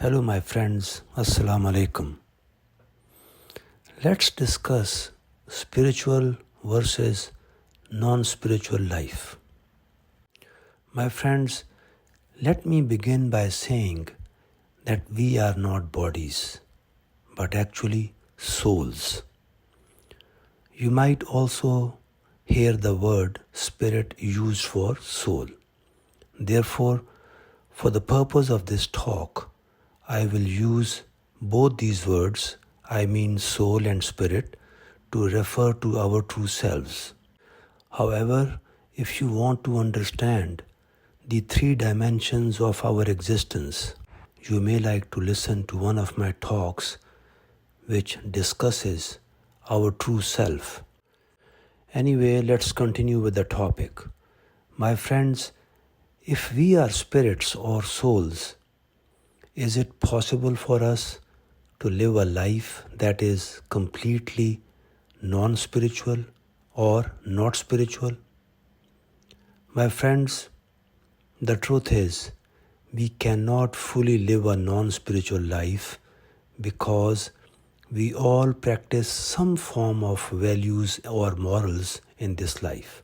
Hello, my friends. Assalamu alaikum. Let's discuss spiritual versus non spiritual life. My friends, let me begin by saying that we are not bodies, but actually souls. You might also hear the word spirit used for soul. Therefore, for the purpose of this talk, I will use both these words, I mean soul and spirit, to refer to our true selves. However, if you want to understand the three dimensions of our existence, you may like to listen to one of my talks which discusses our true self. Anyway, let's continue with the topic. My friends, if we are spirits or souls, is it possible for us to live a life that is completely non-spiritual or not spiritual? My friends, the truth is, we cannot fully live a non-spiritual life because we all practice some form of values or morals in this life.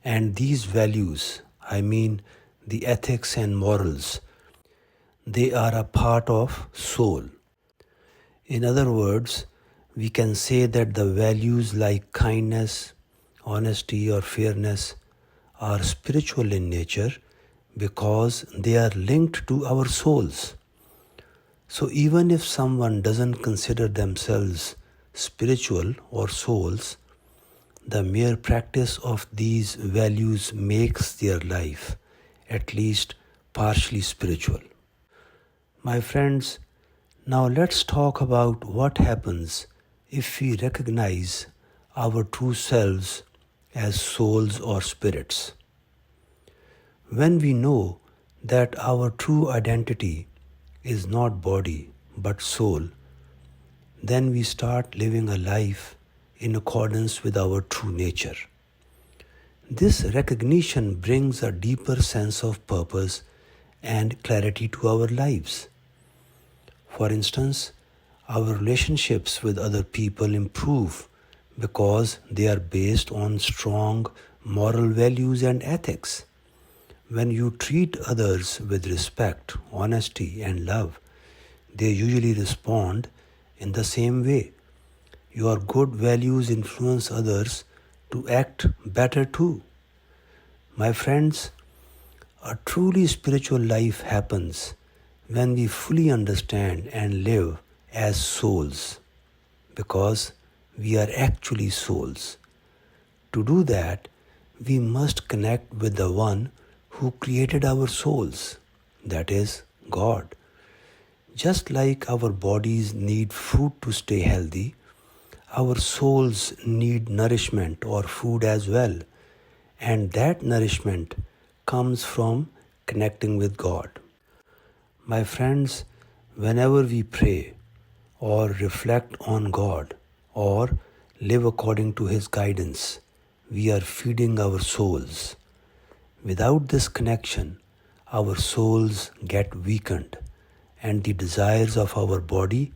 And these values, I mean the ethics and morals, they are a part of soul. In other words, we can say that the values like kindness, honesty, or fairness are spiritual in nature because they are linked to our souls. So even if someone doesn't consider themselves spiritual or souls, the mere practice of these values makes their life at least partially spiritual. My friends, now let's talk about what happens if we recognize our true selves as souls or spirits. When we know that our true identity is not body but soul, then we start living a life in accordance with our true nature. This recognition brings a deeper sense of purpose and clarity to our lives. For instance, our relationships with other people improve because they are based on strong moral values and ethics. When you treat others with respect, honesty, and love, they usually respond in the same way. Your good values influence others to act better too. My friends, a truly spiritual life happens when we fully understand and live as souls, because we are actually souls. To do that, we must connect with the one who created our souls, that is, God. Just like our bodies need food to stay healthy, our souls need nourishment or food as well, and that nourishment comes from connecting with God. My friends, whenever we pray or reflect on God or live according to His guidance, we are feeding our souls. Without this connection, our souls get weakened and the desires of our body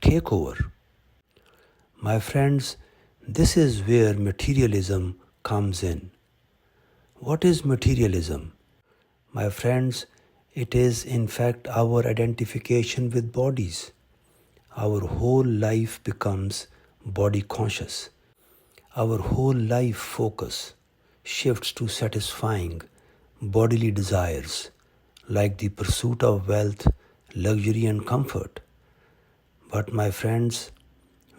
take over. My friends, this is where materialism comes in. What is materialism? My friends, it is in fact our identification with bodies. Our whole life becomes body conscious. Our whole life focus shifts to satisfying bodily desires like the pursuit of wealth, luxury, and comfort. But my friends,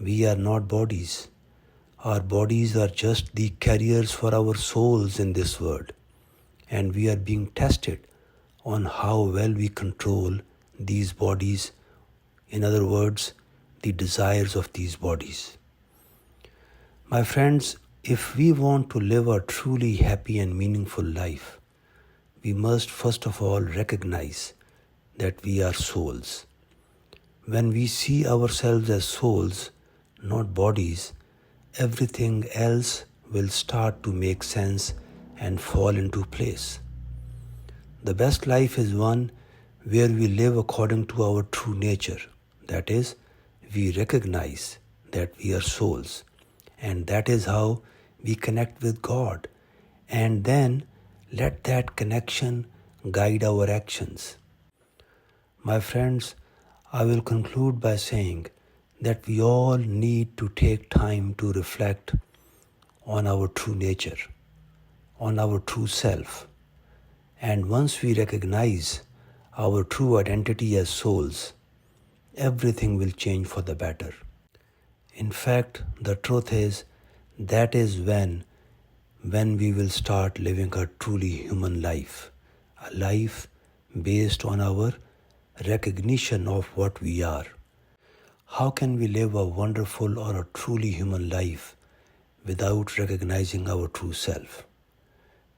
we are not bodies. Our bodies are just the carriers for our souls in this world, and we are being tested on how well we control these bodies, in other words, the desires of these bodies. My friends, if we want to live a truly happy and meaningful life, we must first of all recognize that we are souls. When we see ourselves as souls, not bodies, everything else will start to make sense and fall into place. The best life is one where we live according to our true nature. That is, we recognize that we are souls, and that is how we connect with God. And then let that connection guide our actions. My friends, I will conclude by saying that we all need to take time to reflect on our true nature, on our true self. And once we recognize our true identity as souls, everything will change for the better. In fact, the truth is that is when we will start living a truly human life, a life based on our recognition of what we are. How can we live a wonderful or a truly human life without recognizing our true self?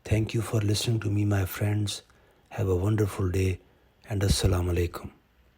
Thank you for listening to me, my friends. Have a wonderful day and Assalamu alaikum.